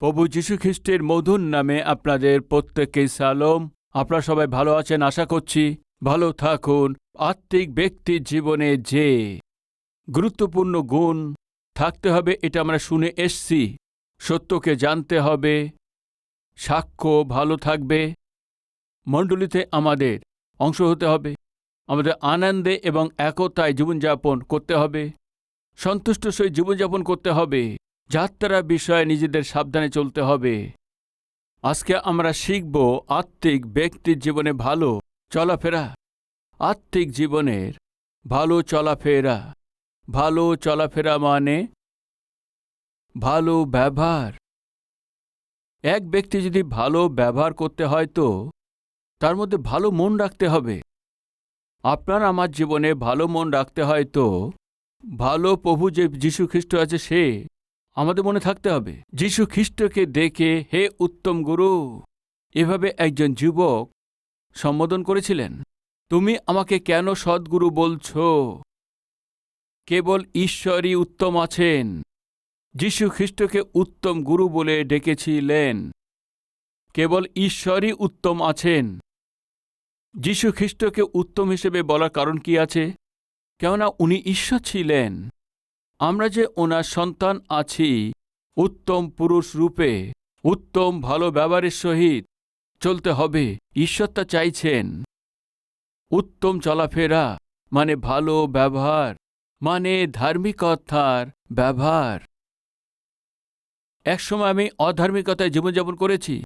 প্রভু যীশু খ্রিস্টের মধুর নামে আপনাদের প্রত্যেককে সালাম। আপনারা সবাই ভালো আছেন আশা করছি। ভালো থাকুন। আত্মিক ব্যক্তির জীবনে যে গুরুত্বপূর্ণ গুণ থাকতে হবে এটা আমরা শুনে এসছি। সত্যকে জানতে হবে, সাক্ষ্য ভালো থাকবে, মণ্ডলীতে আমাদের অংশ হতে হবে, আমাদের আনন্দে এবং একতায় জীবনযাপন করতে হবে, সন্তুষ্ট সহিত জীবনযাপন করতে হবে, যাত্রা বিষয়ে নিজেদের সাবধানে চলতে হবে। আজকে আমরা শিখব আত্মিক ব্যক্তির জীবনে ভালো চলাফেরা। আত্মিক জীবনের ভালো চলাফেরা। ভালো চলাফেরা মানে ভালো ব্যবহার। এক ব্যক্তি যদি ভালো ব্যবহার করতে হয় তো তার মধ্যে ভালো মন রাখতে হবে। আপনার আমার জীবনে ভালো মন রাখতে হয় তো ভালো প্রভু যে যীশু খ্রিস্ট আছে সে আমাদের মনে থাকতে হবে। যীশু খ্রিস্টকে দেখে হে উত্তম গুরু এভাবে একজন যুবক সম্বোধন করেছিলেন। তুমি আমাকে কেন সদ্গুরু বলছ? কেবল ঈশ্বরই উত্তম আছেন। যীশু খ্রিস্টকে উত্তম গুরু বলে ডেকেছিলেন। কেবল ঈশ্বরই উত্তম আছেন। যীশু খ্রিস্টকে উত্তম হিসেবে বলার কারণ কি আছে? কেননা উনি ঈশ্বর ছিলেন। আমরা যে ওনার সন্তান আছি, উত্তম পুরুষ রূপে উত্তম ভালো ব্যবহারের সহিত চলতে হবে। ঈশ্বর তা চাইছেন। উত্তম চলাফেরা মানে ভালো ব্যবহার, মানে ধার্মিকতার ব্যবহার। একসময় আমি অধার্মিকতায় জীবনযাপন করেছি,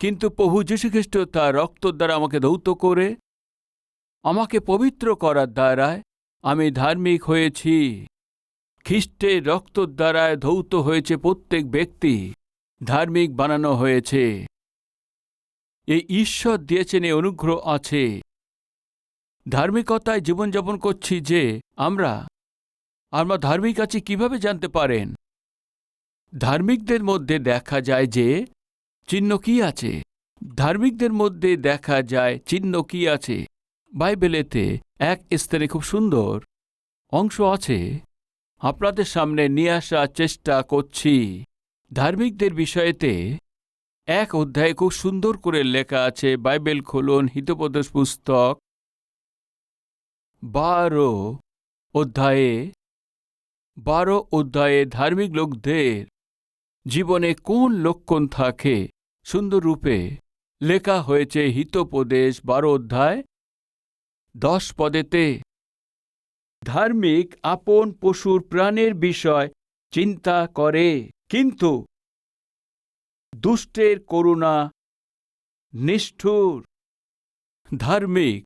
কিন্তু প্রভু যীশুখ্রিস্ট তার রক্ত দ্বারা আমাকে ধৌত করে আমাকে পবিত্র করার দ্বারায় আমি ধার্মিক হয়েছি। খ্রিস্টের রক্ত দ্বারায় ধৌত হয়েছে প্রত্যেক ব্যক্তি, ধার্মিক বানানো হয়েছে। এই ঈশ্বর দিয়েছেন, এই অনুগ্রহ আছে। ধার্মিকতায় জীবনযাপন করছি যে আমরা ধার্মিক আছি কিভাবে জানতে পারেন? ধার্মিকদের মধ্যে দেখা যায় যে চিহ্ন কি আছে। ধার্মিকদের মধ্যে দেখা যায় চিহ্ন কি আছে। বাইবেলেতে এক স্থানে খুব সুন্দর অংশ আছে, আপনাদের সামনে নিয়ে আসার চেষ্টা করছি। ধার্মিকদের বিষয়েতে এক অধ্যায়ে খুব সুন্দর করে লেখা আছে। বাইবেল খুলুন, হিতোপদেশ পুস্তক 12 অধ্যায়ে ধার্মিক লোকদের জীবনে কোন লক্ষণ থাকে সুন্দর রূপে লেখা হয়েছে। হিতোপদেশ 12 অধ্যায় 10 পদেতে ধার্মিক আপন পশুর প্রাণের বিষয় চিন্তা করে, কিন্তু দুষ্টের করুণা নিষ্ঠুর। ধার্মিক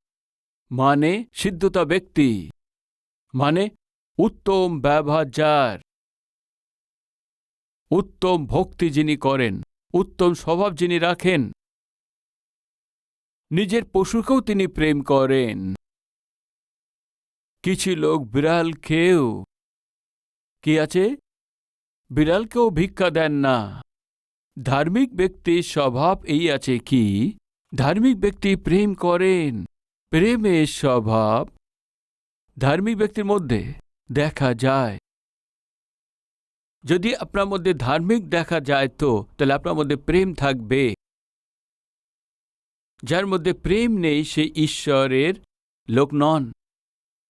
মানে সিদ্ধতা ব্যক্তি, মানে উত্তম ব্যবহার যার, উত্তম ভক্তি যিনি করেন, উত্তম স্বভাব যিনি রাখেন, নিজের পশুকেও তিনি প্রেম করেন। কিছু লোক বিড়াল খেয়েও কি আছে, বিড়ালকেও ভিক্ষা দেন না। ধার্মিক ব্যক্তির স্বভাব এই আছে কি, ধার্মিক ব্যক্তি প্রেম করেন। প্রেমের স্বভাব ধার্মিক ব্যক্তির মধ্যে দেখা যায়। যদি আপনার মধ্যে ধার্মিক দেখা যায় তো তাহলে আপনার মধ্যে প্রেম থাকবে। যার মধ্যে প্রেম নেই সে ঈশ্বরের লোক নন।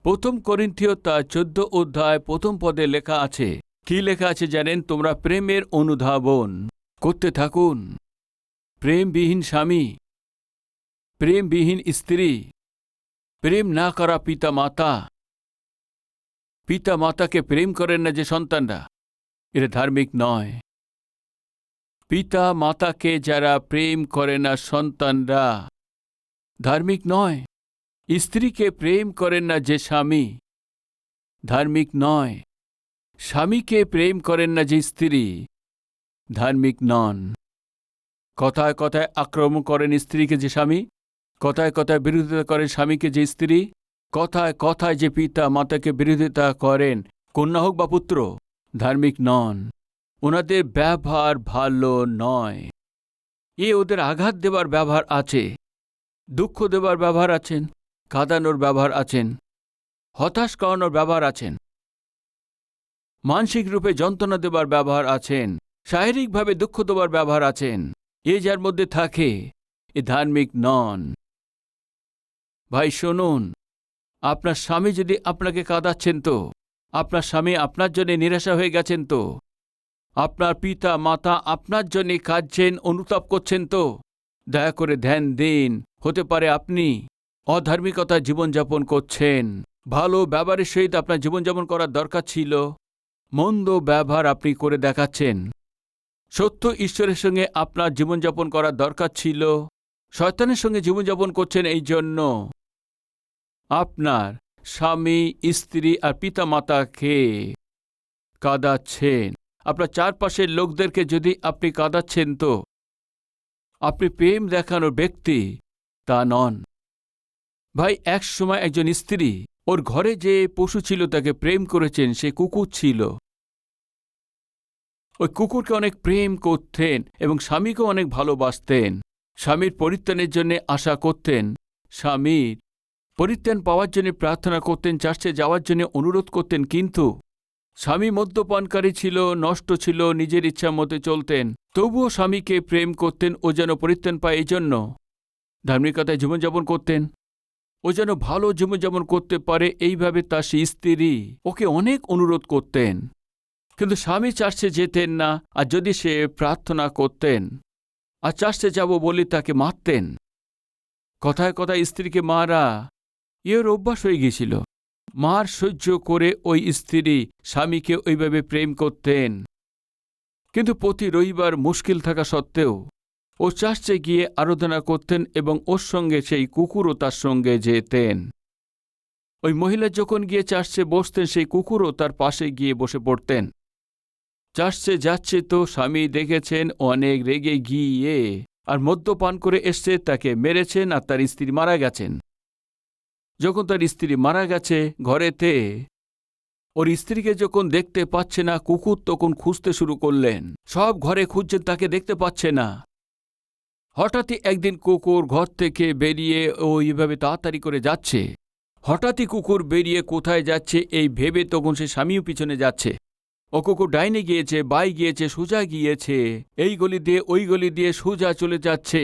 1 করিন্থীয় তার 14 অধ্যায় 1 পদে লেখা আছে। কি লেখা আছে জানেন? তোমরা প্রেমের অনুধাবন করতে থাকুন। প্রেমবিহীন স্বামী, প্রেমবিহীন স্ত্রী, প্রেম না করা পিতা মাতাকে প্রেম করেন না যে সন্তানরা, এরা ধার্মিক নয়। পিতা মাতাকে যারা প্রেম করে না সন্তানরা ধার্মিক নয়। স্ত্রীকে প্রেম করেন না যে স্বামী ধার্মিক নয়। স্বামীকে প্রেম করেন না যে স্ত্রী ধার্মিক নন। কথায় কথায় আক্রমণ করেন স্ত্রীকে যে স্বামী, কথায় কথায় বিরোধিতা করেন স্বামীকে যে স্ত্রী, কথায় কথায় যে পিতা মাতাকে বিরোধিতা করেন, কন্যা হোক বা পুত্র, ধার্মিক নন। ওনাদের ব্যবহার ভালো নয়। ওদের আঘাত দেবার ব্যবহার আছে, দুঃখ দেবার ব্যবহার আছেন, কাঁদানোর ব্যবহার আছেন, হতাশ করানোর ব্যবহার আছেন, মানসিক রূপে যন্ত্রণা দেবার ব্যবহার আছেন, শারীরিকভাবে দুঃখ দেবার ব্যবহার আছেন। যার মধ্যে থাকে ধার্মিক নন। ভাই শুনুন, আপনার স্বামী যদি আপনাকে কাঁদাচ্ছেন তো, আপনার স্বামী আপনার জন্য নিরাশা হয়ে গেছেন তো, আপনার পিতা মাতা আপনার জন্য কাঁদছেন, অনুতাপ করছেন তো, দয়া করে ধ্যান দিন। হতে পারে আপনি অধার্মিকতায় জীবনযাপন করছেন। ভালো ব্যবহারের সহিত আপনার জীবনযাপন করার দরকার ছিল, মন্দ ব্যবহার আপনি করে দেখাচ্ছেন। সত্য ঈশ্বরের সঙ্গে আপনার জীবনযাপন করার দরকার ছিল, শয়তানের সঙ্গে জীবনযাপন করছেন। এই জন্য আপনার স্বামী, স্ত্রী আর পিতা মাতাকে কাঁদাচ্ছেন। আপনার চারপাশের লোকদেরকে যদি আপনি কাঁদাচ্ছেন তো আপনি প্রেম দেখানোর ব্যক্তি তা নন। ভাই, এক সময় একজন স্ত্রী ওর ঘরে যে পশু ছিল তাকে প্রেম করেছেন, সে কুকুর ছিল। ওই কুকুরকে অনেক প্রেম করতেন এবং স্বামীকেও অনেক ভালোবাসতেন। স্বামীর পরিত্রাণের জন্য আশা করতেন, স্বামীর পরিত্রাণ পাওয়ার জন্য প্রার্থনা করতেন, চার্চে যাওয়ার জন্য অনুরোধ করতেন। কিন্তু স্বামী মদ্যপানকারী ছিল, নষ্ট ছিল, নিজের ইচ্ছা মতে চলতেন। তবুও স্বামীকে প্রেম করতেন, ও যেন পরিত্রাণ পায়। এই জন্য ধার্মিকতায় জীবনযাপন করতেন, ও যেন ভালো জীবনযাপন করতে পারে। এইভাবে তার সেই স্ত্রী ওকে অনেক অনুরোধ করতেন। কিন্তু স্বামী চার্চে যেতেন না, আর যদি সে প্রার্থনা করতেন আর চার্চে যাব বলে তাকে মারতেন। কথায় কথায় স্ত্রীকে মারা এর অভ্যাস হয়ে গিয়েছিল। মার সহ্য করে ওই স্ত্রী স্বামীকে ওইভাবে প্রেম করতেন। কিন্তু প্রতি রবিবার মুশকিল থাকা সত্ত্বেও ও চার্চে গিয়ে আরাধনা করতেন এবং ওর সঙ্গে সেই কুকুরও তার সঙ্গে যেতেন। ওই মহিলা যখন গিয়ে চার্চে বসতেন, সেই কুকুরও তার পাশে গিয়ে বসে পড়তেন। চার্চে যাচ্ছে তো স্বামী দেখেছেন অনেক রেগে গিয়ে আর মদ্যপান করে এসছে, তাকে মেরেছেন আর তার স্ত্রী মারা গেছেন। যখন তার স্ত্রী মারা গেছে ঘরেতে, ওর স্ত্রীকে যখন দেখতে পাচ্ছে না, কুকুর তখন খুঁজতে শুরু করলেন। সব ঘরে খুঁজছেন, তাকে দেখতে পাচ্ছে না। হঠাৎই একদিন কুকুর ঘর থেকে বেরিয়ে এইভাবে তাড়াতাড়ি করে যাচ্ছে। হঠাৎই কুকুর বেরিয়ে কোথায় যাচ্ছে এই ভেবে তখন সে স্বামীও পিছনে যাচ্ছে। ও কুকুর ডাইনে গিয়েছে, বাই গিয়েছে, সোজা গিয়েছে, এই গলি দিয়ে ওই গলি দিয়ে সোজা চলে যাচ্ছে।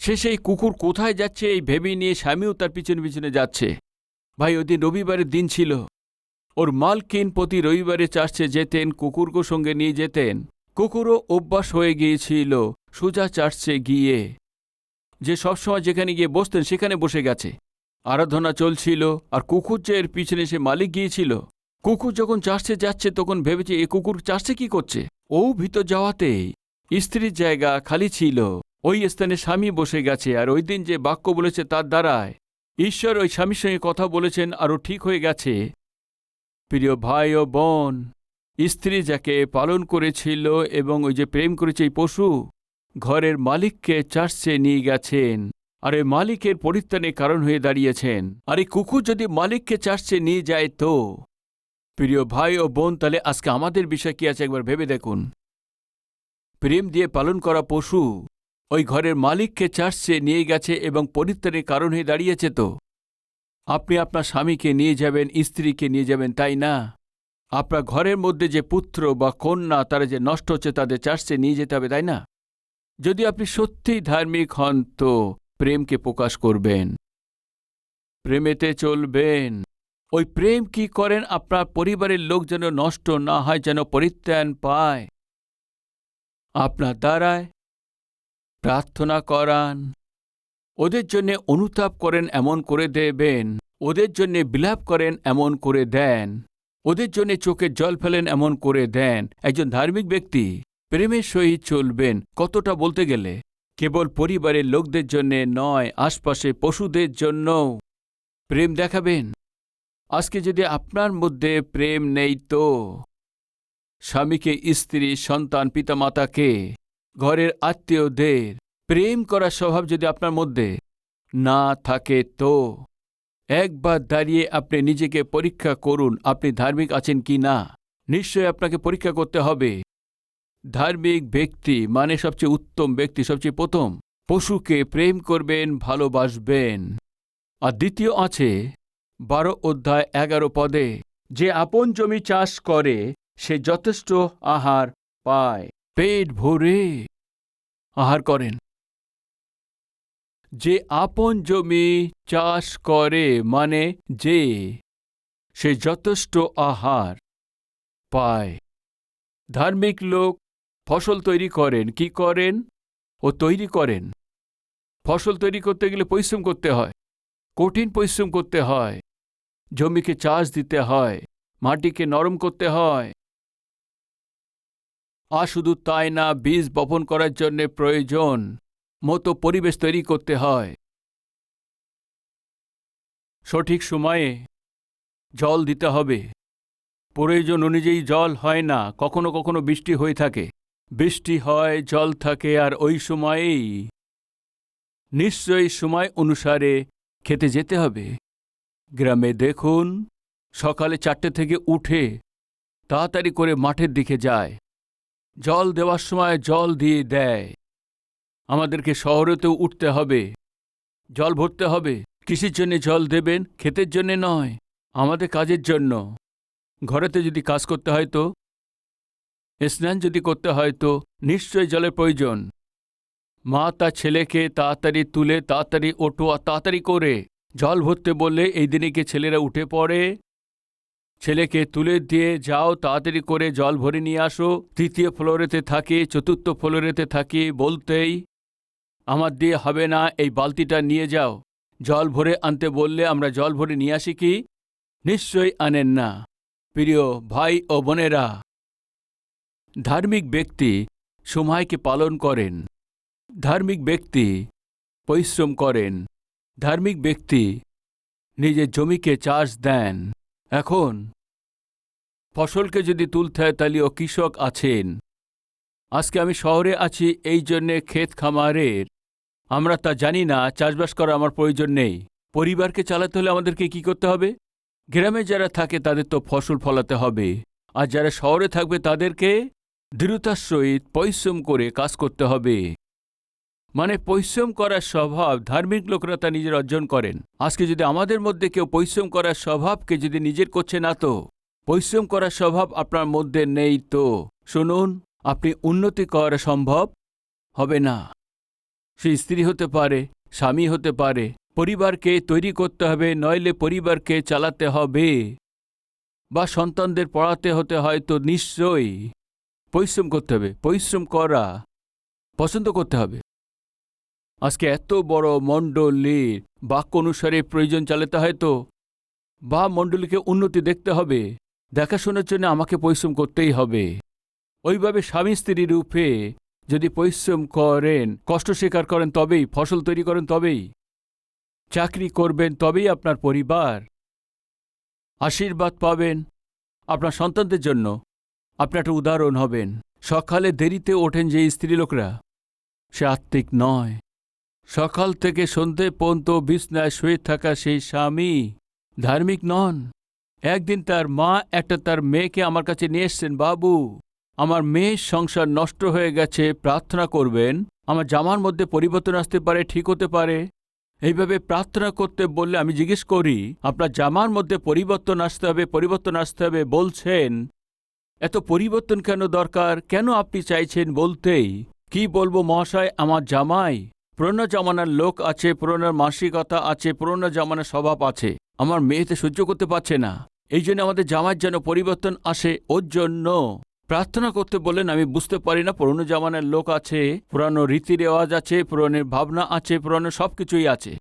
সে সেই কুকুর কোথায় যাচ্ছে এই ভেবে নিয়ে স্বামীও তার পিছনে পিছনে যাচ্ছে। ভাই, ওদিন রবিবারের দিন ছিল। ওর মালকিন প্রতি রবিবারে চার্চে যেতেন, কুকুরকে সঙ্গে নিয়ে যেতেন। কুকুরও অভ্যাস হয়ে গিয়েছিল সোজা চার্চে গিয়ে, যে সবসময় যেখানে গিয়ে বসতেন সেখানে বসে গেছে। আরাধনা চলছিল আর কুকুর যে এর পিছনে সে মালিক গিয়েছিল। কুকুর যখন চার্চে যাচ্ছে তখন ভেবেছে এ কুকুর চার্চে কি করছে। ও ভিতর যাওয়াতেই স্ত্রীর জায়গা খালি ছিল, ওই স্থানে স্বামী বসে গেছে। আর ওই দিন যে বাক্য বলেছে তার দ্বারায় ঈশ্বর ওই স্বামীর সঙ্গে কথা বলেছেন, আরও ঠিক হয়ে গেছে। প্রিয় ভাই ও বোন, স্ত্রী যাকে পালন করেছিল এবং ওই যে প্রেম করেছে এই পশু, ঘরের মালিককে চার্চে নিয়ে গেছেন আর এই মালিকের পরিত্রাণের কারণ হয়ে দাঁড়িয়েছেন। আর এই কুকুর যদি মালিককে চার্চে নিয়ে যায় তো, প্রিয় ভাই ও বোন, তাহলে আজকে আমাদের বিষয় কি আছে একবার ভেবে দেখুন। প্রেম দিয়ে পালন করা পশু ওই ঘরের মালিককে চার্চে নিয়ে গেছে এবং পরিত্রাণের কারণ হয়ে দাঁড়িয়েছে। তো আপনি আপনার স্বামীকে নিয়ে যাবেন, স্ত্রীকে নিয়ে যাবেন, তাই না? আপনার ঘরের মধ্যে যে পুত্র বা কন্যা তারা যে নষ্ট হচ্ছে তাদের চার্চে নিয়ে যেতে হবে, তাই না? যদি আপনি সত্যিই ধার্মিক হন তো প্রেমকে প্রকাশ করবেন, প্রেমেতে চলবেন। ওই প্রেম কি করেন? আপনার পরিবারের লোক যেন নষ্ট না হয়, যেন পরিত্রাণ পায়। আপনার দ্বারায় প্রার্থনা করান, ওদের জন্যে অনুতাপ করেন, এমন করে দেবেন। ওদের জন্যে বিলাপ করেন, এমন করে দেন। ওদের জন্যে চোখের জল ফেলেন, এমন করে দেন। একজন ধার্মিক ব্যক্তি প্রেমের সহিত চলবেন। কতটা বলতে গেলে কেবল পরিবারের লোকদের জন্য নয়, আশপাশে পশুদের জন্যও প্রেম দেখাবেন। আজকে যদি আপনার মধ্যে প্রেম নেই, তো স্বামীকে, স্ত্রী, সন্তান, পিতামাতাকে, ঘরের আত্মীয়দের প্রেম করার স্বভাব যদি আপনার মধ্যে না থাকে, তো একবার দাঁড়িয়ে আপনি নিজেকে পরীক্ষা করুন, আপনি ধার্মিক আছেন কি না। নিশ্চয়ই আপনাকে পরীক্ষা করতে হবে। ধার্মিক ব্যক্তি মানে সবচেয়ে উত্তম ব্যক্তি, সবচেয়ে প্রথম পশুকে প্রেম করবেন, ভালোবাসবেন। আর দ্বিতীয় আছে 12 অধ্যায় 11 পদে, যে আপন জমি চাষ করে সে যথেষ্ট আহার পায়। পেট ভরে আহার করেন। যে আপন জমি চাষ করে মানে যে সে যথেষ্ট আহার পায়। ধার্মিক লোক ফসল তৈরি করেন। কি করেন? ও তৈরি করেন। ফসল তৈরি করতে গেলে পরিশ্রম করতে হয়, কঠিন পরিশ্রম করতে হয়। জমিকে চাষ দিতে হয়, মাটিকে নরম করতে হয়। আর শুধু তাই না, বীজ বপন করার জন্য প্রয়োজন মতো পরিবেশ তৈরি করতে হয়। সঠিক সময়ে জল দিতে হবে। প্রয়োজন অনুযায়ী জল হয় না, কখনো কখনো বৃষ্টি হয়ে থাকে। বৃষ্টি হয়, জল থাকে, আর ওই সময়েই নিশ্চয়ই সময় অনুসারে খেতে যেতে হবে। গ্রামে দেখুন, সকালে 4টে থেকে উঠে তাড়াতাড়ি করে মাঠের দিকে যায়, জল দেওয়ার সময় জল দিয়ে দেয়। আমাদেরকে শহরেতেও উঠতে হবে, জল ভরতে হবে। কিসের জন্য জল দেবেন? ক্ষেতের জন্য নয়, আমাদের কাজের জন্য। ঘরেতে যদি কাজ করতে হয়, তো স্নান যদি করতে হয়, তো নিশ্চয়ই জলের প্রয়োজন। মা তার ছেলেকে তাড়াতাড়ি তুলে, তাড়াতাড়ি ওঠো আর তাড়াতাড়ি করে জল ভরতে বললে এই দিনে কি ছেলেরা উঠে পড়ে? ছেলেকে তুলে দিয়ে যাও, তাড়াতাড়ি করে জল ভরে নিয়ে আসো। 3য় ফ্লোরেতে থাকে, 4র্থ ফ্লোরেতে থাকে, বলতেই আমার দিয়ে হবে না, এই বালতিটা নিয়ে যাও। জল ভরে আনতে বললে আমরা জল ভরে নিয়ে আসি কি? নিশ্চয়ই আনেন না। প্রিয় ভাই ও বোনেরা, ধার্মিক ব্যক্তি সময়কে পালন করেন, ধার্মিক ব্যক্তি পরিশ্রম করেন, ধার্মিক ব্যক্তি নিজের জমিকে চাষ দেন। এখন ফসলকে যদি তুলতে হয়, তাহলেও কৃষক আছেন। আজকে আমি শহরে আছি, এই জন্যে ক্ষেত খামারের আমরা তা জানি না, চাষবাস করা আমার প্রয়োজন নেই। পরিবারকে চালাতে হলে আমাদেরকে কি করতে হবে? গ্রামে যারা থাকে তাদের তো ফসল ফলাতে হবে, আর যারা শহরে থাকবে তাদেরকে দৃঢ়তার সহিত পরিশ্রম করে কাজ করতে হবে। মানে পরিশ্রম করার স্বভাব ধার্মিক লোকরা তা নিজের অর্জন করেন। আজকে যদি আমাদের মধ্যে কেউ পরিশ্রম করার স্বভাবকে যদি নিজের করছে না, তো পরিশ্রম করার স্বভাব আপনার মধ্যে নেই, তো শুনুন, আপনি উন্নতি করা সম্ভব হবে না। সে স্ত্রী হতে পারে, স্বামী হতে পারে। পরিবারকে তৈরি করতে হবে, নইলে পরিবারকে চালাতে হবে, বা সন্তানদের পড়াতে হতে হয়, তো নিশ্চয়ই পরিশ্রম করতে হবে। পরিশ্রম করা পছন্দ করতে হবে। আজকে এত বড় মণ্ডলীর বাক্য অনুসারে প্রয়োজন চালাতে হয়, তো বা মণ্ডলীকে উন্নতি দেখতে হবে, দেখাশোনার জন্য আমাকে পরিশ্রম করতেই হবে। ওইভাবে স্বামী স্ত্রী রূপে যদি পরিশ্রম করেন, কষ্ট স্বীকার করেন, তবেই ফসল তৈরি করেন, তবেই চাকরি করবেন, তবেই আপনার পরিবার আশীর্বাদ পাবেন। আপনার সন্তানদের জন্য আপনি একটা উদাহরণ হবেন। সকালে দেরিতে ওঠেন যে স্ত্রীলোকরা, সে আত্মিক নয়। সকাল থেকে সন্ধে পর্যন্ত বিছনায় শুয়ে থাকা সেই স্বামী ধার্মিক নন। একদিন তার মা তার মেয়েকে আমার কাছে নিয়ে এসছেন, বাবু, আমার মেয়ের সংসার নষ্ট হয়ে গেছে, প্রার্থনা করবেন, আমার জামার মধ্যে পরিবর্তন আসতে পারে, ঠিক হতে পারে। এইভাবে প্রার্থনা করতে বললে আমি জিজ্ঞেস করি, আপনার জামার মধ্যে পরিবর্তন আসতে হবে, পরিবর্তন আসতে হবে বলছেন, এত পরিবর্তন কেন দরকার? কেন আপনি চাইছেন? বলতেই কি বলবো মহাশয়, আমার জামাই পুরোনো জামানার লোক আছে, পুরোনো মানসিকতা আছে, পুরোনো জামানার স্বভাব আছে, আমার মেয়েতে সহ্য করতে পারছে না। এই জন্য আমাদের জামাইয়ের যেন পরিবর্তন আসে, ওর জন্য প্রার্থনা করতে বলেন। আমি বুঝতে পারি না, পুরোনো জামানার লোক আছে, পুরানো রীতি রেওয়াজ আছে, পুরনো ভাবনা আছে, পুরনো সবকিছুই আছে।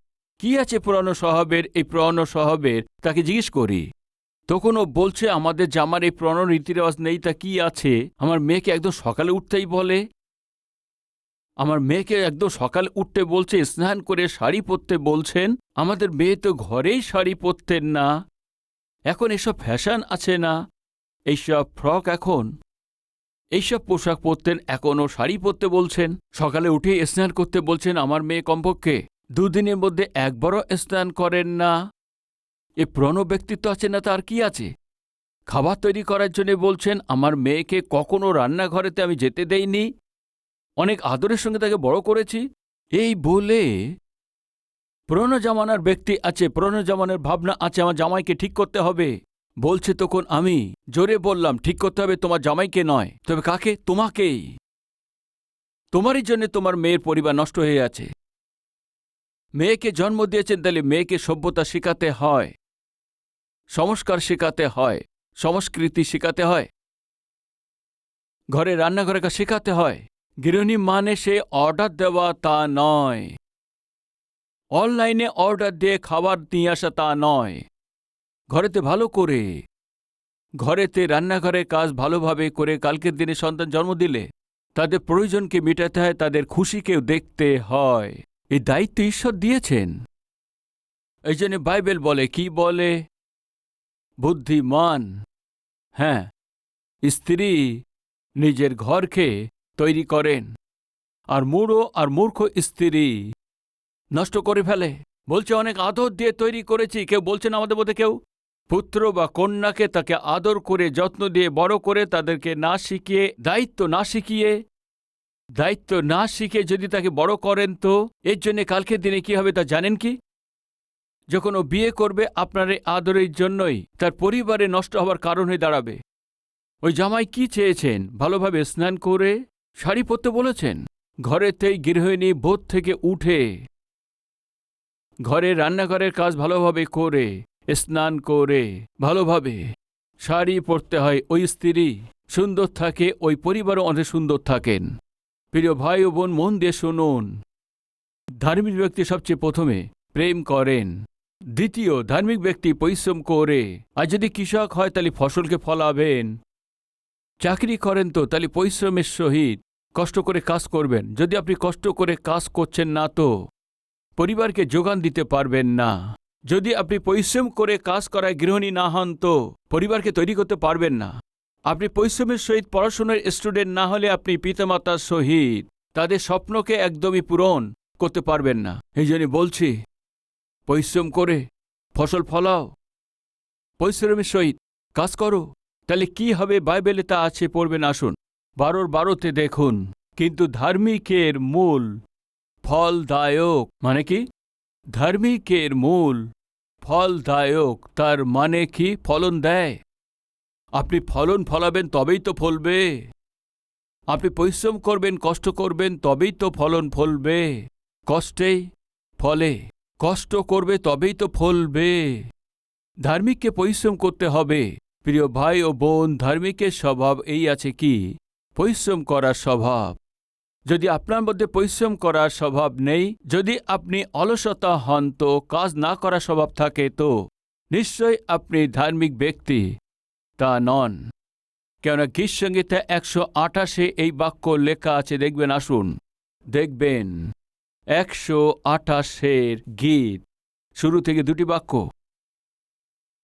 কি আছে পুরানো স্বভাবের? এই পুরানো স্বভাবের তাকে জিজ্ঞেস করি, তখন ও বলছে আমাদের জামার এই পুরনো রীতিরেওয়াজ নেই, তা কি আছে? আমার মেয়েকে একদম সকালে উঠতেই বলে, আমার মেয়েকে একদম সকালে উঠতে বলছে, স্নান করে শাড়ি পরতে বলছেন। আমাদের মেয়ে তো ঘরেই শাড়ি পরতেন না, এখন এসব ফ্যাশন আছে না, এইসব ফ্রক, এখন এইসব পোশাক পরতেন, এখনও শাড়ি পরতে বলছেন। সকালে উঠে স্নান করতে বলছেন। আমার মেয়ে কমপক্ষে 2 দিনের মধ্যে একবারও স্নান করেন না। এ পুরনো ব্যক্তিত্ব আছে না, তার কি আছে? খাবার তৈরি করার জন্য বলছেন। আমার মেয়েকে কখনো রান্নাঘরেতে আমি যেতে দেইনি, অনেক আদরের সঙ্গে তাকে বড় করেছি। এই বলে পুরনো জামানার ব্যক্তি আছে, পুরনো জামানার ভাবনা আছে, আমার জামাইকে ঠিক করতে হবে বলছে। তখন আমি জোরে বললাম, ঠিক করতে হবে তোমার জামাইকে নয়, তবে কাকে? তোমাকেই। তোমারই জন্য তোমার মেয়ের পরিবার নষ্ট হয়ে আছে। মেয়েকে জন্ম দিয়েছেন, তাহলে মেয়েকে সভ্যতা শেখাতে হয়, সংস্কার শেখাতে হয়, সংস্কৃতি শেখাতে হয়, ঘরে রান্নাঘরে কাজ শেখাতে হয়। গৃহিণী মানে সে অর্ডার দেওয়া তা নয়, অনলাইনে অর্ডার দিয়ে খাবার নিয়ে আসা তা নয়। ঘরেতে ভালো করে, ঘরেতে রান্নাঘরে কাজ ভালোভাবে করে কালকের দিনে সন্তান জন্ম দিলে তাদের প্রয়োজনকে মেটাতে হয়, তাদের খুশিকেও দেখতে হয়। এই দায়িত্ব ঈশ্বর দিয়েছেন। এই জন্য বাইবেল বলে, কি বলে? বুদ্ধিমান, হ্যাঁ, স্ত্রী নিজের ঘরকে তৈরি করেন, আর মূঢ় আর মূর্খ স্ত্রী নষ্ট করে ফেলে। বলছে অনেক আদর দিয়ে তৈরি করেছি। কেউ বলছেন আমাদের মধ্যে কেউ পুত্র বা কন্যাকে তাকে আদর করে যত্ন দিয়ে বড় করে তাদেরকে না শিখিয়ে, দায়িত্ব না শিখে যদি তাকে বড় করেন, তো এর জন্য কালকের দিনে কি হবে তা জানেন কি? যখন ও বিয়ে করবে আপনার এই আদরের জন্যই তার পরিবারে নষ্ট হওয়ার কারণ হয়ে দাঁড়াবে। ওই জামাই কি চেয়েছেন? ভালোভাবে স্নান করে শাড়ি পরতে বলেছেন। ঘরেতেই গৃহিণী ভোর থেকে উঠে ঘরে রান্নাঘরের কাজ ভালোভাবে করে, স্নান করে ভালোভাবে শাড়ি পরতে হয়। ওই স্ত্রী সুন্দর থাকে, ওই পরিবারও অনেক সুন্দর থাকেন। প্রিয় ভাই ও বোন, মন দিয়ে শুনুন। ধার্মিক ব্যক্তি সবচেয়ে প্রথমে প্রেম করেন, দ্বিতীয় ধার্মিক ব্যক্তি পরিশ্রম করে। আর যদি কৃষক হয় তাহলে ফসলকে ফলাবেন, চাকরি করেন তো তাহলে পরিশ্রমের সহিত কষ্ট করে কাজ করবেন। যদি আপনি কষ্ট করে কাজ করছেন না, তো পরিবারকে যোগান দিতে পারবেন না। যদি আপনি পরিশ্রম করে কাজ করায় গৃহিণী না হন, তো পরিবারকে তৈরি করতে পারবেন না। আপনি পরিশ্রমের সহিত পড়াশোনার স্টুডেন্ট না হলে আপনি পিতামাতার সহিত তাদের স্বপ্নকে একদমই পূরণ করতে পারবেন না। এই জন্য বলছি, পরিশ্রম করে ফসল ফলাও, পরিশ্রমের সহিত কাজ করো। তাহলে কি হবে? বাইবেলে তা আছে, পড়বেন। আসুন 12:12 দেখুন। কিন্তু ধার্মিকের মূল ফলদায়ক, মানে কি? ধার্মিকের মূল ফলদায়ক, তার মানে কি? ফলন দেয়। আপনি ফলন ফলাবেন তবেই তো ফলবে। আপনি পরিশ্রম করবেন, কষ্ট করবেন, তবেই তো ফলন ফলবে। কষ্টেই ফলে, কষ্ট করবে তবেই তো ফলবে। ধার্মিককে পরিশ্রম করতে হবে। প্রিয় ভাই ও বোন, ধার্মিকের স্বভাব এই আছে কি? পরিশ্রম করার স্বভাব। যদি আপনার মধ্যে পরিশ্রম করার স্বভাব নেই, যদি আপনি অলসতা হন, তো কাজ না করার স্বভাব থাকে, তো নিশ্চয়ই আপনি ধার্মিক ব্যক্তি তা নন। কেননা গীতসংহিতা 128 এই বাক্য লেখা আছে, দেখবেন। আসুন দেখবেন 128 গীত, শুরু থেকে 2টি বাক্য।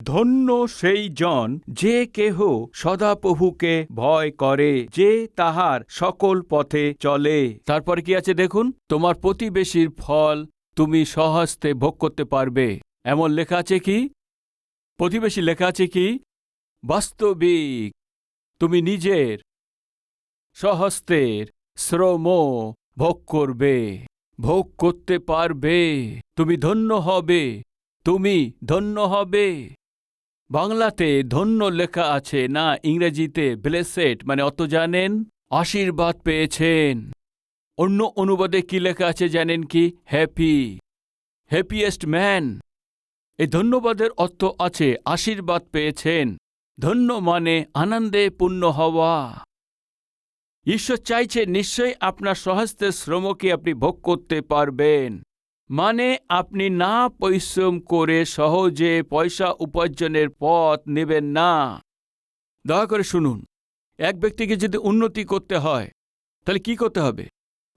ধন্য সেই জন যে কেহ সদা প্রভুকে ভয় করে, যে তাহার সকল পথে চলে। তারপর কি আছে দেখুন, তোমার প্রতিবেশীর ফল তুমি স্বহস্তে ভোগ করতে পারবে। এমন লেখা আছে কি? প্রতিবেশী লেখা আছে কি? বাস্তবিক তুমি নিজের স্বহস্তের শ্রম ভোগ করবে, ভোগ করতে পারবে। তুমি ধন্য হবে, তুমি ধন্য হবে। বাংলাতে ধন্য লেখা আছে না, ইংরেজিতে ব্লেসেড, মানে অত জানেন, আশীর্বাদ পেয়েছেন। অন্য অনুবাদে কি লেখা আছে জানেন কি? Happy, happiest man. এই ধন্যবাদের অর্থ আছে আশীর্বাদ পেয়েছেন। ধন্য মানে আনন্দে পূর্ণ হওয়া। ঈশ্বর চাইছে নিশ্চয়ই আপনার স্বহস্তের শ্রমকে আপনি ভোগ করতে পারবেন। মানে আপনি না পরিশ্রম করে সহজে পয়সা উপার্জনের পথ নেবেন না। দয়া করে শুনুন, এক ব্যক্তিকে যদি উন্নতি করতে হয় তাহলে কি করতে হবে?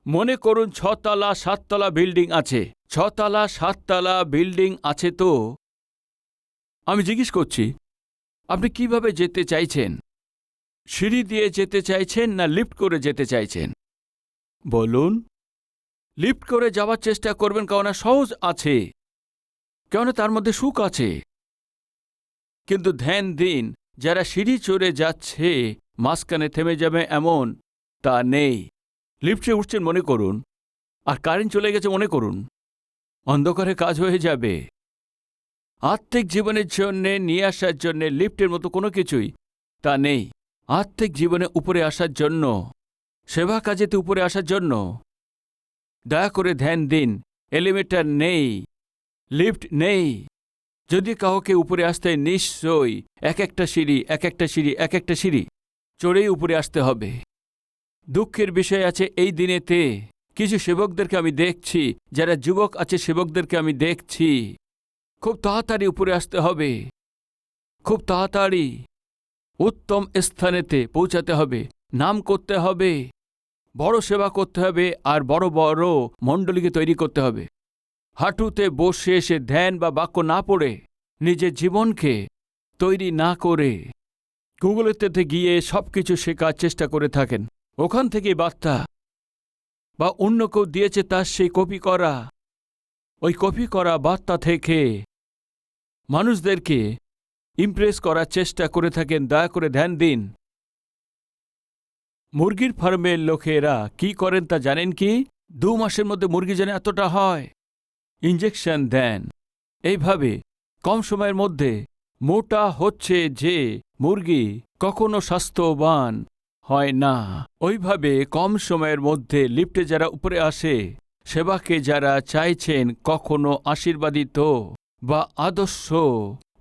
মনে করুন 6 তলা 7 তলা বিল্ডিং আছে। 6 তলা 7 তলা বিল্ডিং আছে, তো আমি জিজ্ঞেস করছি আপনি কিভাবে যেতে চাইছেন? সিঁড়ি দিয়ে যেতে চাইছেন না লিফট করে যেতে চাইছেন? বলুন। লিফট করে যাওয়ার চেষ্টা করবেন, কেননা সহজ আছে, কেননা তার মধ্যে সুখ আছে। কিন্তু ধ্যান দিন, যারা সিঁড়ি চড়ে যাচ্ছে মাঝখানে থেমে যাবে এমন তা নেই। লিফটে উঠছেন মনে করুন, আর কারেন্ট চলে গেছে মনে করুন, অন্ধকারে কাজ হয়ে যাবে। আত্মিক জীবনের জন্যে নিয়ে আসার জন্যে লিফটের মতো কোনো কিছুই তা নেই। আত্মিক জীবনে উপরে আসার জন্য, সেবা কাজেতে উপরে আসার জন্য দয়া করে ধ্যান দিন। এলিভেটর নেই, লিফট নেই। যদি কাউকে উপরে আসতে নিশ্চয়ই এক একটা সিঁড়ি এক একটা সিঁড়ি এক একটা সিঁড়ি চড়েই উপরে আসতে হবে। দুঃখের বিষয় আছে এই দিনেতে কিছু সেবকদেরকে আমি দেখছি, যারা যুবক আছে সেবকদেরকে আমি দেখছি, খুব তাড়াতাড়ি উপরে আসতে হবে, খুব তাড়াতাড়ি উত্তম স্থানেতে পৌঁছাতে হবে, নাম করতে হবে, বড় সেবা করতে হবে, আর বড় বড় মণ্ডলীকে তৈরি করতে হবে। হাঁটুতে বসে এসে ধ্যান বা বাক্য না পড়ে, নিজের জীবনকে তৈরি না করে গুগলেতে গিয়ে সব কিছু শেখার চেষ্টা করে থাকেন, ওখান থেকেই বার্তা বা অন্য কেউ দিয়েছে তার সেই কপি করা, ওই কপি করা বার্তা থেকে মানুষদেরকে ইমপ্রেস করার চেষ্টা করে থাকেন। দয়া করে ধ্যান দিন। মুরগির ফার্মের লোকেরা কি করেন তা জানেন কি? 2 মাসের মধ্যে মুরগি যেন এতটা হয়, ইঞ্জেকশন দেন। এইভাবে কম সময়ের মধ্যে মোটা হচ্ছে যে মুরগি কখনো স্বাস্থ্যবান হয় না। ওইভাবে কম সময়ের মধ্যে লিফটে যারা উপরে আসে, সেবাকে যারা চাইছেন, কখনো আশীর্বাদিত বা আদর্শ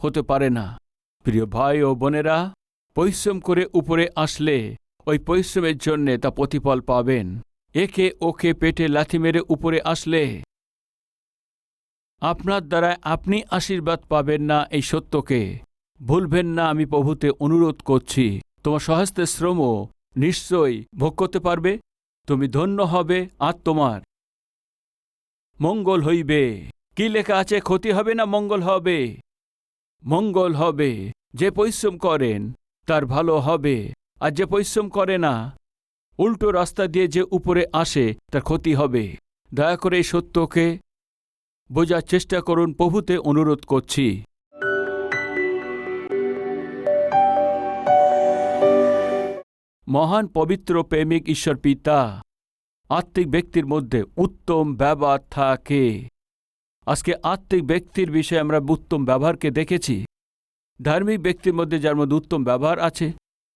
হতে পারে না। প্রিয় ভাই ও বোনেরা, পরিশ্রম করে উপরে আসলে ওই পরিশ্রমের জন্যে তা প্রতিফল পাবেন। একে ওকে পেটে লাথি মেরে উপরে আসলে আপনার দ্বারায় আপনি আশীর্বাদ পাবেন না। এই সত্যকে ভুলবেন না। আমি প্রভুতে অনুরোধ করছি, তোমার স্বহস্তের শ্রমও নিশ্চয়ই ভোগ করতে পারবে, তুমি ধন্য হবে, আর তোমার মঙ্গল হইবে। কি লেখা আছে? ক্ষতি হবে না মঙ্গল হবে? মঙ্গল হবে। যে পরিশ্রম করেন তার ভালো হবে, আর যে পরিশ্রম করে না, উল্টো রাস্তা দিয়ে যে উপরে আসে তার ক্ষতি হবে। দয়া করে এই সত্যকে বোঝার চেষ্টা করুন, প্রভুতে অনুরোধ করছি। মহান পবিত্র প্রেমিক ঈশ্বর পিতা, আত্মিক ব্যক্তির মধ্যে উত্তম ব্যবহার থাকে। আজকে আত্মিক ব্যক্তির বিষয়ে আমরা উত্তম ব্যবহারকে দেখেছি। ধার্মিক ব্যক্তির মধ্যে যার মধ্যে উত্তম ব্যবহার আছে,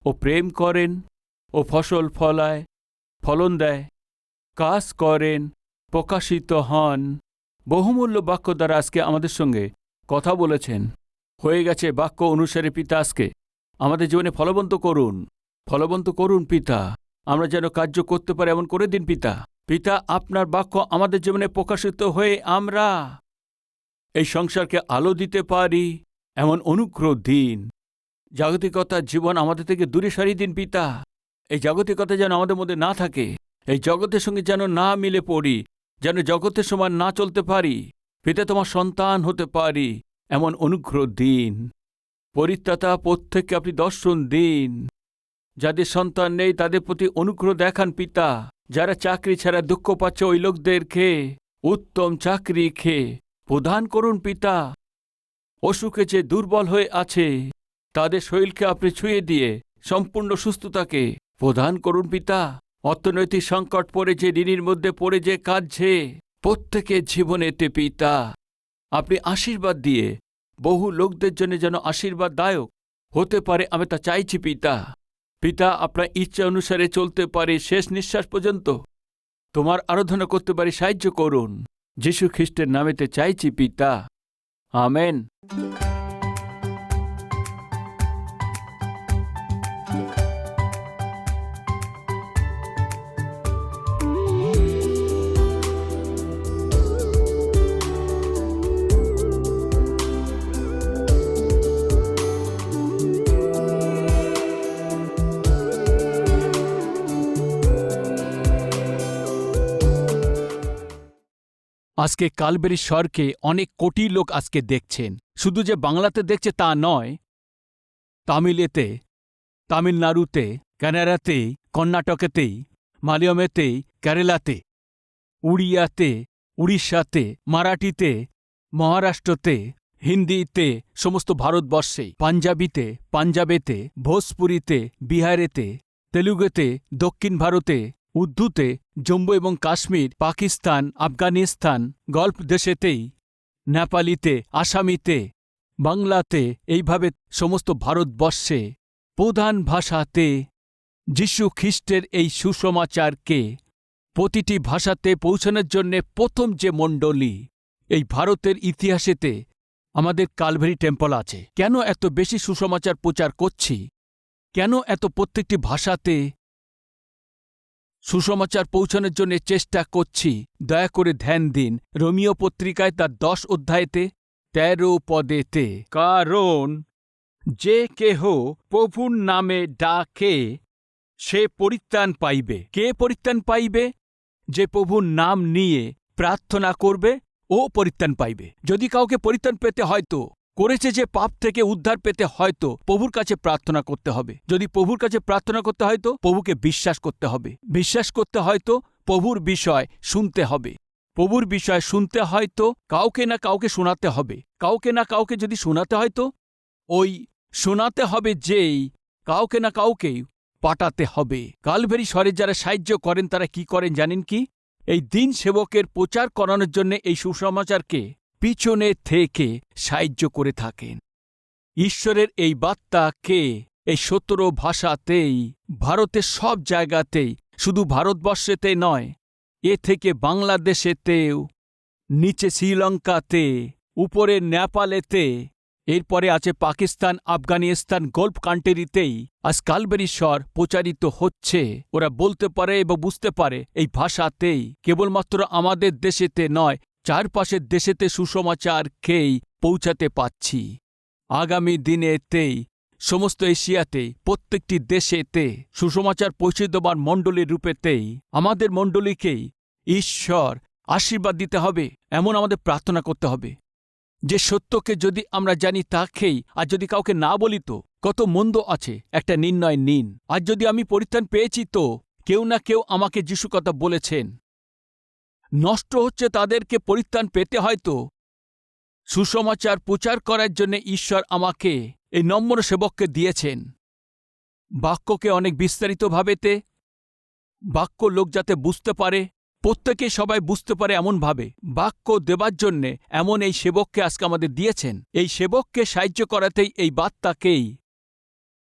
ও প্রেম করেন, ও ফসল ফলায়, ফলন দেয়, কাজ করেন, প্রকাশিত হন। বহুমূল্য বাক্য দ্বারা আজকে আমাদের সঙ্গে কথা বলেছেন। হয়ে গেছে বাক্য অনুসারে পিতা আজকে আমাদের জীবনে ফলবন্ত করুন, ফলবন্ত করুন পিতা। আমরা যেন কার্য করতে পারি এমন করে দিন পিতা। পিতা, আপনার বাক্য আমাদের জীবনে প্রকাশিত হয়ে আমরা এই সংসারকে আলো দিতে পারি এমন অনুগ্রহ দিন। জাগতিকতার জীবন আমাদের থেকে দূরে সরিয়ে দিন পিতা। এই জাগতিকতা যেন আমাদের মধ্যে না থাকে, এই জগতের সঙ্গে যেন না মিলে পড়ি, যেন জগতের সমান না চলতে পারি। পিতা, তোমার সন্তান হতে পারি এমন অনুগ্রহ দিন। পরিত্রাতা প্রত্যেককে আপনি দর্শন দিন। যাদের সন্তান নেই তাদের প্রতি অনুগ্রহ দেখান পিতা। যারা চাকরি ছাড়া দুঃখ পাচ্ছে ওই লোকদেরকে উত্তম চাকরি খেয়ে প্রদান করুন পিতা। অসুখে যে দুর্বল হয়ে আছে তাদের শরীরকে আপনি ছুঁয়ে দিয়ে সম্পূর্ণ সুস্থতাকে প্রদান করুন পিতা। অর্থনৈতিক সংকট পড়ে যে ঋণের মধ্যে পড়ে যে কাঁদছে প্রত্যেকের জীবনেতে পিতা আপনি আশীর্বাদ দিয়ে বহু লোকদের জন্য যেন আশীর্বাদদায়ক হতে পারে, আমি তা চাইছি পিতা। পিতা, আপনার ইচ্ছা অনুসারে চলতে পারে শেষ নিঃশ্বাস পর্যন্ত, তোমার আরাধনা করতে পারি সাহায্য করুন। যীশু খ্রিস্টের নামেতে চাইছি পিতা, আমেন। আজকে কালবেরি স্বরকে অনেক কোটি লোক আজকে দেখছেন। শুধু যে বাংলাতে দেখছে তা নয়, তামিলেতে, তামিলনাড়ুতে, কানাডাতে, কর্ণাটকেতেই, মালয়ামেতে, কেরালাতে, উড়িয়াতে, উড়িষ্যাতে, মারাঠিতে, মহারাষ্ট্রতে, হিন্দিতে, সমস্ত ভারতবর্ষে, পাঞ্জাবিতে, পাঞ্জাবেতে, ভোজপুরিতে, বিহারেতে, তেলুগুতে, দক্ষিণ ভারতে, উর্দুতে, জম্মু এবং কাশ্মীর, পাকিস্তান, আফগানিস্তান, গল্ফ দেশেতেই, নেপালিতে, আসামিতে, বাংলাতে, এইভাবে সমস্ত ভারতবর্ষে প্রধান ভাষাতে যীশু খ্রিস্টের এই সুসমাচারকে প্রতিটি ভাষাতে পৌঁছানোর জন্য প্রথম যে মণ্ডলী এই ভারতের ইতিহাসেতে আমাদের কালভারি টেম্পল আছে। কেন এত বেশি সুসমাচার প্রচার করছি? কেন এত প্রত্যেকটি ভাষাতে সুসমাচার পৌঁছানোর জন্য চেষ্টা করছি? দয়া করে ধ্যান দিন রোমিও পত্রিকায় তার 10 অধ্যায়েতে 13 পদেতে, কারণ যে কেহ প্রভুর নামে ডাকে সে পরিত্রাণ পাইবে। কে পরিত্রাণ পাইবে? যে প্রভুর নাম নিয়ে প্রার্থনা করবে ও পরিত্রাণ পাইবে। যদি কাউকে পরিত্রাণ পেতে হয়তো করেছে যে পাপ থেকে উদ্ধার পেতে হয়তো প্রভুর কাছে প্রার্থনা করতে হবে। যদি প্রভুর কাছে প্রার্থনা করতে হয়তো প্রভুকে বিশ্বাস করতে হবে। বিশ্বাস করতে হয়তো প্রভুর বিষয় শুনতে হবে। প্রভুর বিষয় শুনতে হয়তো কাউকে না কাউকে শোনাতে হবে। কাউকে না কাউকে যদি শোনাতে হয়তো ওই শোনাতে হবে যেই কাউকে না কাউকেই পাঠাতে হবে। কালভারি স্বরে যারা সাহায্য করেন তারা কি করেন জানেন কি? এই দিন সেবকের প্রচার করানোর জন্য এই সুসমাচারকে পিছনে থেকে সাহায্য করে থাকেন। ঈশ্বরের এই বার্তাকে এই 17 ভাষাতেই ভারতের সব জায়গাতেই, শুধু ভারতবর্ষেতে নয়, এ থেকে বাংলাদেশেতেও, নিচে শ্রীলঙ্কাতে, উপরে নেপালেতে, এরপরে আছে পাকিস্তান, আফগানিস্তান, গল্ফ কান্ট্রিতেই আজ কালভারি স্বর প্রচারিত হচ্ছে। ওরা বলতে পারে এবং বুঝতে পারে এই ভাষাতেই। কেবলমাত্র আমাদের দেশেতে নয়, চারপাশের দেশেতে সুসমাচারকেই পৌঁছাতে পাচ্ছি। আগামী দিনেতেই সমস্ত এশিয়াতেই, প্রত্যেকটি দেশেতে সুসমাচার পৌঁছে দেবার মণ্ডলীর রূপেতেই আমাদের মণ্ডলীকেই ঈশ্বর আশীর্বাদ দিতে হবে, এমন আমাদের প্রার্থনা করতে হবে। যে সত্যকে যদি আমরা জানি তাকেই, আর যদি কাউকে না বলি তো কত মন্দ আছে, একটা নির্ণয় নিন। আর যদি আমি পরিত্রাণ পেয়েছি তো কেউ না কেউ আমাকে যিশু কথা বলেছেন। নষ্ট হচ্ছে তাদেরকে পরিত্রাণ পেতে হয়তো সুসমাচার প্রচার করার জন্য ঈশ্বর আমাকে এই নম্র সেবককে দিয়েছেন। বাক্যকে অনেক বিস্তারিতভাবেতে, বাক্য লোক যাতে বুঝতে পারে, প্রত্যেকে সবাই বুঝতে পারে এমনভাবে বাক্য দেবার জন্যে এমন এই সেবককে আজকে আমাদের দিয়েছেন। এই সেবককে সাহায্য করাতেই এই বার্তাকেই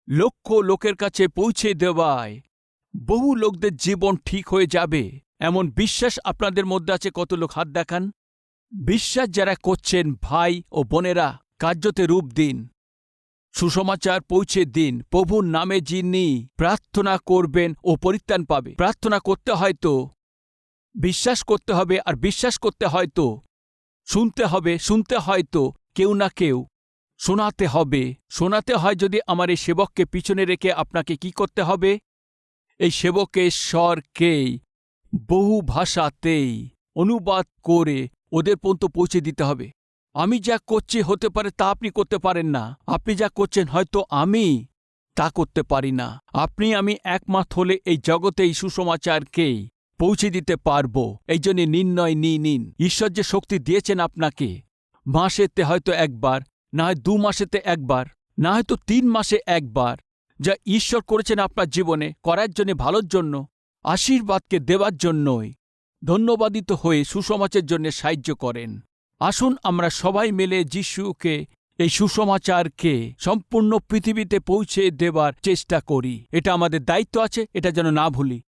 লক্ষ লোকের কাছে পৌঁছে দেওয়ায় বহু লোকদের জীবন ঠিক হয়ে যাবে এমন বিশ্বাস আপনাদের মধ্যে আছে। কত লোক হাত দেখান? বিশ্বাস যারা করছেন ভাই ও বোনেরা, কার্যতে রূপ দিন, সুসমাচার পৌঁছে দিন। প্রভুর নামে যিনি প্রার্থনা করবেন ও পরিত্রাণ পাবে। প্রার্থনা করতে হয়তো বিশ্বাস করতে হবে, আর বিশ্বাস করতে হয়তো শুনতে হবে, শুনতে হয়তো কেউ না কেউ শোনাতে হবে। শোনাতে হয় যদি আমার এই সেবককে পিছনে রেখে আপনাকে কি করতে হবে? এই সেবকের স্বরকেই বহু ভাষাতেই অনুবাদ করে ওদের পর্যন্ত পৌঁছে দিতে হবে। আমি যা করছি হতে পারে তা আপনি করতে পারেন না। আপনি যা করছেন হয়তো আমি তা করতে পারি না। আপনি আমি একমত হলে এই জগতে এই সুসমাচারকেই পৌঁছে দিতে পারব। এই জন্য নির্ণয় নিন। ঈশ্বর যে শক্তি দিয়েছেন আপনাকে, মাসেতে হয়তো একবার, না হয় 2 মাসেতে একবার, না হয়তো 3 মাসে একবার, যা ঈশ্বর করেছেন আপনার জীবনে করার জন্য, ভালোর জন্য, আশীর্বাদকে দেবার জন্যই ধন্যবাদিত হয়ে সুসমাচারের জন্য সাহায্য করেন। আসুন আমরা সবাই মিলে যিশুকে এই সুসমাচারকে সম্পূর্ণ পৃথিবীতে পৌঁছে দেবার চেষ্টা করি। এটা আমাদের দায়িত্ব আছে, এটা যেন না ভুলি।